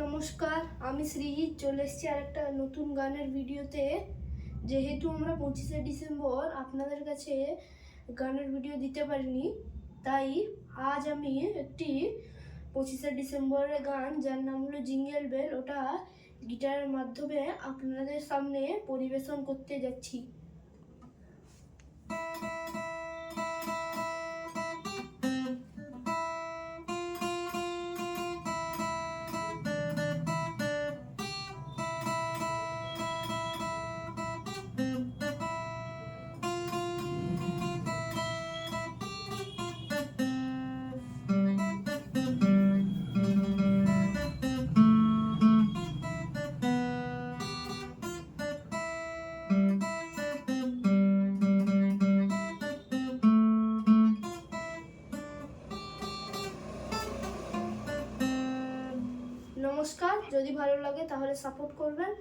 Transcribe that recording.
নমস্কার, আমি সৃজিত চলে এসেছি আরেকটা নতুন গানের ভিডিওতে। যেহেতু আমরা 25শে ডিসেম্বর আপনাদের কাছে গানের ভিডিও দিতে পারিনি, তাই আজ আমি একটি 25শে ডিসেম্বরের গান, যার নাম হলো জিঙ্গেল বেল, ওটা গিটারের মাধ্যমে আপনাদের সামনে পরিবেশন করতে যাচ্ছি। নমস্কার, যদি ভালো লাগে তাহলে সাপোর্ট করবেন।